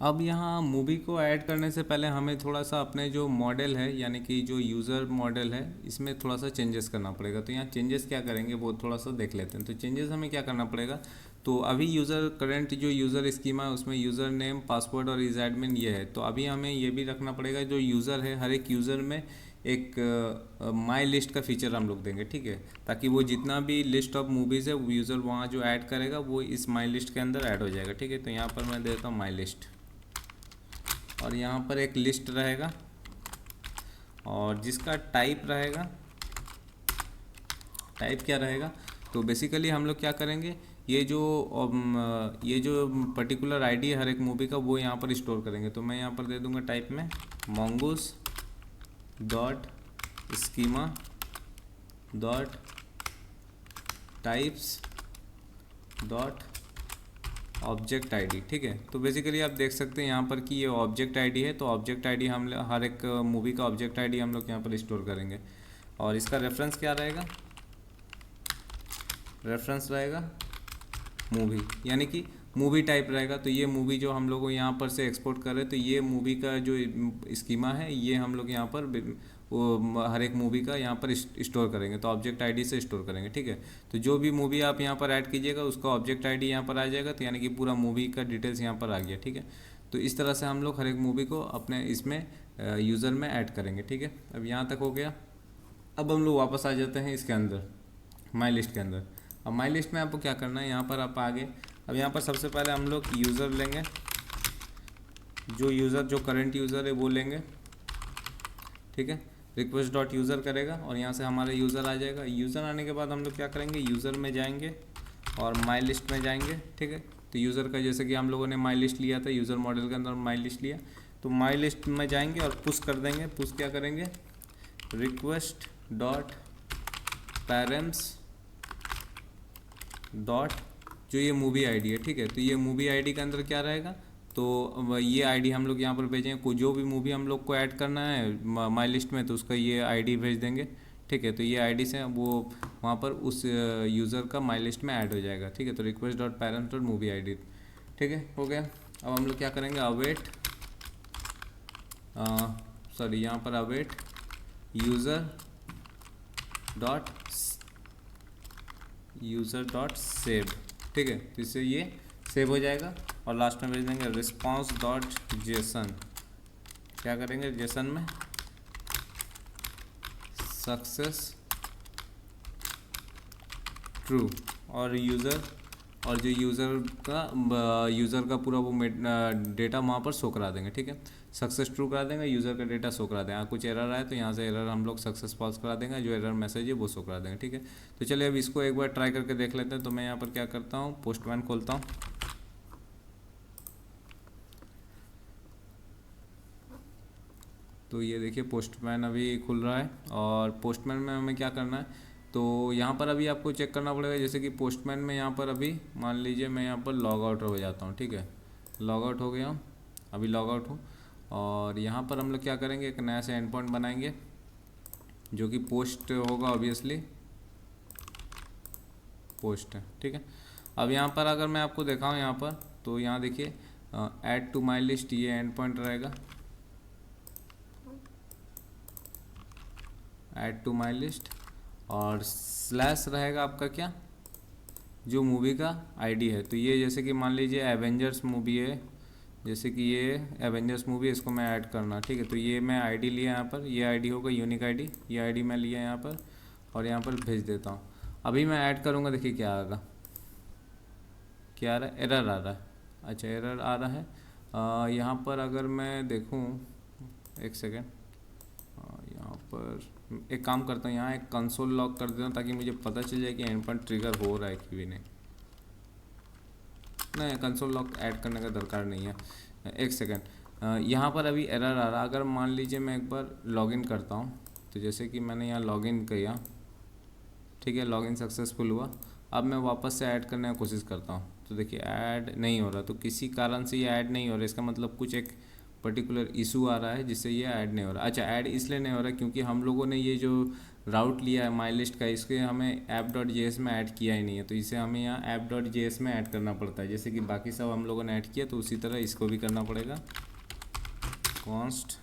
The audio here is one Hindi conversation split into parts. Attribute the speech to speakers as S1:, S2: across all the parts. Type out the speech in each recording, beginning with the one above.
S1: अब यहाँ मूवी को ऐड करने से पहले हमें थोड़ा सा अपने जो मॉडल है यानी कि जो यूज़र मॉडल है इसमें थोड़ा सा चेंजेस करना पड़ेगा। तो यहाँ चेंजेस क्या करेंगे वो थोड़ा सा देख लेते हैं। तो चेंजेस हमें क्या करना पड़ेगा, तो अभी यूज़र करंट जो यूज़र स्कीमा है उसमें यूज़र नेम पासवर्ड और इज एडमिन ये है। तो अभी हमें ये भी रखना पड़ेगा जो यूज़र है हर एक यूज़र में एक माई लिस्ट का फीचर हम लोग देंगे, ठीक है, ताकि वो जितना भी लिस्ट ऑफ मूवीज़ है वो यूज़र वहाँ जो ऐड करेगा वो इस माई लिस्ट के अंदर ऐड हो जाएगा, ठीक है। तो यहाँ पर मैं देता हूँ माई लिस्ट और यहाँ पर एक लिस्ट रहेगा और जिसका टाइप रहेगा, टाइप क्या रहेगा, तो बेसिकली हम लोग क्या करेंगे, ये जो पर्टिकुलर आईडी है हर एक मूवी का वो यहाँ पर स्टोर करेंगे। तो मैं यहाँ पर दे दूँगा टाइप में mongoose dot schema dot types dot object ID, ठीक है। तो बेसिकली आप देख सकते हैं यहाँ पर कि ये ऑब्जेक्ट आईडी है। तो ऑब्जेक्ट आईडी हम हर एक मूवी का ऑब्जेक्ट आईडी हम लोग यहाँ पर स्टोर करेंगे और इसका रेफरेंस क्या रहेगा, रेफरेंस रहेगा मूवी, यानी कि मूवी टाइप रहेगा। तो ये मूवी जो हम लोग यहाँ पर से एक्सपोर्ट कर रहे हैं तो ये मूवी का जो स्कीमा है ये हम लोग यहाँ पर वो हर एक मूवी का यहाँ पर स्टोर करेंगे। तो ऑब्जेक्ट आईडी से स्टोर करेंगे, ठीक है। तो जो भी मूवी आप यहाँ पर ऐड कीजिएगा उसका ऑब्जेक्ट आईडी यहाँ पर आ जाएगा। तो यानी कि पूरा मूवी का डिटेल्स यहाँ पर आ गया, ठीक है। तो इस तरह से हम लोग हर एक मूवी को अपने इसमें यूज़र में ऐड करेंगे, ठीक है। अब यहाँ तक हो गया। अब हम लोग वापस आ जाते हैं इसके अंदर माई लिस्ट के अंदर। अब माई लिस्ट में आपको क्या करना है, यहाँ पर आप आगे, अब यहाँ पर सबसे पहले हम लोग यूज़र लेंगे, जो यूज़र जो करंट यूज़र है वो लेंगे, ठीक है। रिक्वेस्ट डॉट यूज़र करेगा और यहाँ से हमारा यूज़र आ जाएगा। यूज़र आने के बाद हम लोग क्या करेंगे, यूज़र में जाएंगे और माई लिस्ट में जाएंगे, ठीक है। तो यूज़र का जैसे कि हम लोगों ने माई लिस्ट लिया था, यूज़र मॉडल के अंदर माई लिस्ट लिया, तो माई लिस्ट में जाएंगे और पुश कर देंगे। पुश क्या करेंगे, रिक्वेस्ट डॉट पैरेंट्स डॉट जो ये मूवी आईडी है, ठीक है। तो ये मूवी आईडी के अंदर क्या रहेगा, तो ये आईडी हम लोग यहाँ पर भेजेंगे। कोई जो भी मूवी हम लोग को ऐड करना है माई लिस्ट में तो उसका ये आईडी भेज देंगे, ठीक है। तो ये आईडी से वो वहाँ पर उस यूज़र का माई लिस्ट में ऐड हो जाएगा, ठीक है। तो request dot parents dot movie ID, ठीक है, हो गया। अब हम लोग क्या करेंगे, अवेट सॉरी यहाँ पर अवेट यूज़र डॉट सेव, ठीक है। तो इससे ये सेव हो जाएगा और लास्ट में भेज देंगे रिस्पॉन्स डॉट जेसन। क्या करेंगे, जेसन में सक्सेस ट्रू और जो यूज़र का पूरा वो डेटा वहाँ पर शो करा देंगे, ठीक है। सक्सेस ट्रू करा देंगे, यूज़र का डेटा शो करा देंगे। कुछ एरर आए तो यहाँ से एरर हम लोग सक्सेस फॉल्स करा देंगे, जो एरर मैसेज है वो शो करा देंगे, ठीक है। तो चलिए अब इसको एक बार ट्राई करके देख लेते हैं। तो मैं यहाँ पर क्या करता हूँ, पोस्टमैन खोलता हूँ। तो ये देखिए पोस्टमैन अभी खुल रहा है और पोस्टमैन में हमें क्या करना है, तो यहाँ पर अभी आपको चेक करना पड़ेगा। जैसे कि पोस्टमैन में यहाँ पर अभी मान लीजिए मैं यहाँ पर लॉग आउट हो जाता हूँ, ठीक है। लॉग आउट हो गया हूँ, अभी लॉग आउट हूँ और यहाँ पर हम लोग क्या करेंगे, एक नया से एंड पॉइंट बनाएंगे जो कि पोस्ट होगा, ऑब्वियसली पोस्ट है, ठीक है। अब यहाँ पर अगर मैं आपको दिखाऊँ यहाँ पर, तो यहाँ देखिए ऐड टू माई लिस्ट ये एंड पॉइंट रहेगा, ऐड टू माई लिस्ट और स्लैश रहेगा आपका क्या, जो मूवी का आईडी है। तो ये जैसे कि मान लीजिए एवेंजर्स मूवी है, जैसे कि ये एवेंजर्स मूवी है, इसको मैं ऐड करना, ठीक है। तो ये मैं आईडी लिया यहाँ पर, ये आईडी होगा यूनिक आईडी, ये आईडी मैं लिया यहाँ पर और यहाँ पर भेज देता हूँ। अभी मैं ऐड करूँगा, देखिए क्या आएगा, क्या आ रहा है, एरर आ रहा है। अच्छा एरर आ रहा है। यहाँ पर अगर मैं देखूँ, एक सेकेंड, यहाँ पर एक काम करता हूँ, यहाँ एक कंसोल लॉक कर देता हूँ ताकि मुझे पता चल जाए कि एंड पॉइंट ट्रिगर हो रहा है कि भी नहीं। नहीं, कंसोल लॉक ऐड करने का दरकार नहीं है। एक सेकेंड, यहाँ पर अभी एरर आ रहा है। अगर मान लीजिए मैं एक बार लॉगिन करता हूँ, तो जैसे कि मैंने यहाँ लॉगिन किया, ठीक है, लॉगिन सक्सेसफुल हुआ। अब मैं वापस से ऐड करने की कोशिश करता हूँ, तो देखिए ऐड नहीं हो रहा। तो किसी कारण से ये ऐड नहीं हो रहा, इसका मतलब कुछ एक पर्टिकुलर इशू आ रहा है जिससे ये ऐड नहीं हो रहा। अच्छा ऐड इसलिए नहीं हो रहा क्योंकि हम लोगों ने ये जो राउट लिया है माई लिस्ट का, इसके हमें ऐप डॉट जे एस में ऐड किया ही नहीं है, तो इसे हमें यहाँ ऐप डॉट जे एस में ऐड करना पड़ता है। जैसे कि बाकी सब हम लोगों ने ऐड किया, तो उसी तरह इसको भी करना पड़ेगा। Const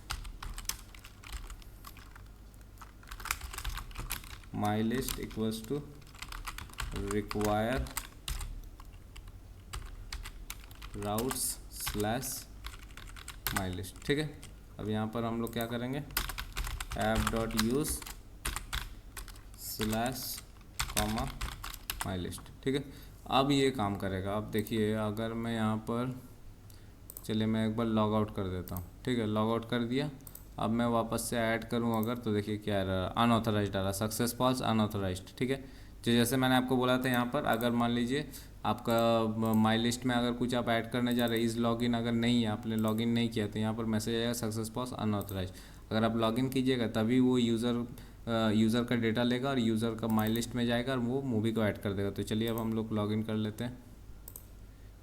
S1: my list equals to require routes slash my list. ठीक है, अब यहाँ पर हम लोग क्या करेंगे, app dot use slash comma my list. ठीक है, अब ये काम करेगा। अब देखिए, अगर मैं यहाँ पर, चलिए मैं एक बार लॉग आउट कर देता हूँ। ठीक है, लॉग आउट कर दिया। अब मैं वापस से ऐड करूँ अगर, तो देखिए क्या रहा, अनऑथराइज्ड आ रहा, सक्सेस फॉल्स अनऑथराइज्ड। ठीक है, तो जैसे मैंने आपको बोला था यहाँ पर, अगर मान लीजिए आपका माई लिस्ट में अगर कुछ आप ऐड करने जा रहे हैं, इस लॉगिन अगर नहीं है, आपने लॉगिन नहीं किया, तो यहाँ पर मैसेज आएगा सक्सेस फॉल्स अनऑथराइज्ड। अगर आप लॉगिन कीजिएगा तभी वो यूज़र का डेटा लेगा और यूज़र का माई लिस्ट में जाएगा और वो मूवी को ऐड कर देगा। तो चलिए अब हम लोग लॉगिन कर लेते हैं।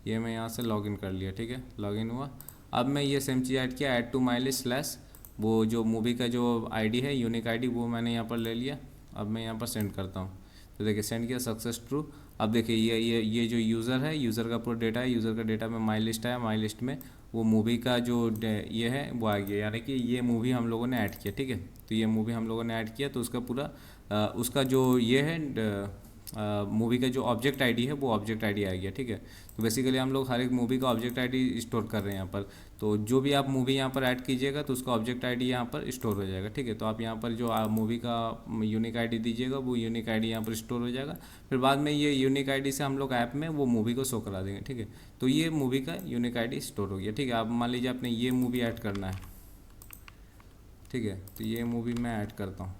S1: ये मैं यहाँ से लॉगिन कर लिया। ठीक है, लॉगिन हुआ। अब मैं ये सेम चीज़ ऐड किया, add to my list slash, वो जो मूवी का जो आईडी है, यूनिक आईडी, वो मैंने यहाँ पर ले लिया। अब मैं यहाँ पर सेंड करता हूँ, तो देखिए सेंड किया, सक्सेस ट्रू। अब देखिए ये जो यूज़र है, यूज़र का पूरा डेटा है, यूज़र का डेटा में माई लिस्ट है, माई लिस्ट में वो मूवी का जो ये है वो आ गया, यानी कि ये मूवी हम लोगों ने ऐड किया। ठीक है, तो ये मूवी हम लोगों ने ऐड किया, तो उसका पूरा उसका जो ये है मूवी का जो ऑब्जेक्ट आईडी है, वो ऑब्जेक्ट आईडी आ गया। ठीक है, तो बेसिकली हम लोग हर एक मूवी का ऑब्जेक्ट आईडी स्टोर कर रहे हैं यहाँ पर। तो जो भी आप मूवी यहाँ पर ऐड कीजिएगा, तो उसका ऑब्जेक्ट आईडी यहाँ पर स्टोर हो जाएगा। ठीक है, तो आप यहाँ पर जो मूवी का यूनिक आईडी दीजिएगा, वो यूनिक आईडी यहाँ पर स्टोर हो जाएगा। फिर बाद में ये यूनिक आईडी से हम लोग ऐप में वो मूवी को शो करा देंगे। ठीक है, तो ये मूवी का यूनिक आईडी स्टोर हो गया। ठीक है, आप मान लीजिए आपने ये मूवी ऐड करना है। ठीक है, तो ये मूवी मैं ऐड करता हूँ।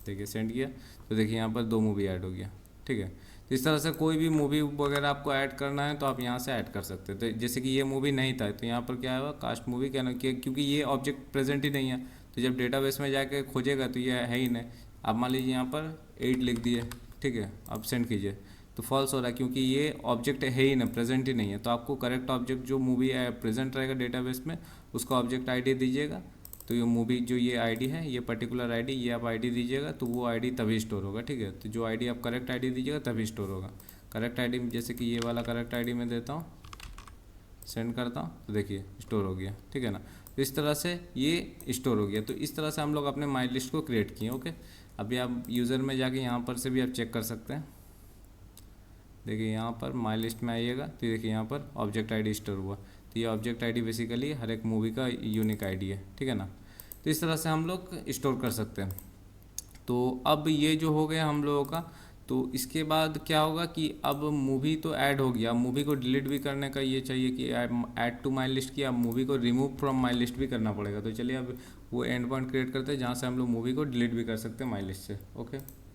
S1: देखिए सेंड किया, तो देखिए यहाँ पर 2 मूवी ऐड हो गया। ठीक है, तो इस तरह से कोई भी मूवी वगैरह आपको ऐड करना है तो आप यहाँ से ऐड कर सकते हैं। तो जैसे कि ये मूवी नहीं था, तो यहाँ पर क्या है, कास्ट मूवी क्या ना, क्योंकि ये ऑब्जेक्ट प्रेजेंट ही नहीं है, तो जब डेटाबेस में जाके खोजेगा तो ये है ही नहीं। आप मान लीजिए यहाँ पर 8 लिख दिए। ठीक है, अब सेंड कीजिए, तो फॉल्स हो रहा है क्योंकि ये ऑब्जेक्ट है ही नहीं, प्रेजेंट ही नहीं है। तो आपको करेक्ट ऑब्जेक्ट जो मूवी प्रेजेंट रहेगा डेटाबेस में, उसका ऑब्जेक्ट आईडी दीजिएगा। तो ये मूवी जो ये आईडी है, ये पर्टिकुलर आईडी, ये आप आईडी दीजिएगा, तो वो आईडी तभी स्टोर होगा। ठीक है, तो जो आईडी आप करेक्ट आईडी दीजिएगा तभी स्टोर होगा। करेक्ट आईडी जैसे कि ये वाला करेक्ट आईडी मैं देता हूँ, सेंड करता हूँ, तो देखिए स्टोर हो गया। ठीक है ना, तो इस तरह से ये स्टोर हो गया। तो इस तरह से हम लोग अपने माई लिस्ट को क्रिएट किए। ओके, अभी आप यूज़र में जाके यहाँ पर से भी आप चेक कर सकते हैं। देखिए यहाँ पर माई लिस्ट में आइएगा, तो देखिए यहाँ पर ऑब्जेक्ट आईडी स्टोर हुआ। तो ये ऑब्जेक्ट आईडी बेसिकली हर एक मूवी का यूनिक आईडी है। ठीक है ना, तो इस तरह से हम लोग स्टोर कर सकते हैं। तो अब ये जो हो गया हम लोगों का, तो इसके बाद क्या होगा कि अब मूवी तो ऐड हो गया, मूवी को डिलीट भी करने का ये चाहिए कि ऐड टू माई लिस्ट किया, अब मूवी को रिमूव फ्रॉम माई लिस्ट भी करना पड़ेगा। तो चलिए अब वो एंड पॉइंट क्रिएट करते हैं जहाँ से हम लोग मूवी को डिलीट भी कर सकते हैं माई लिस्ट से। ओके।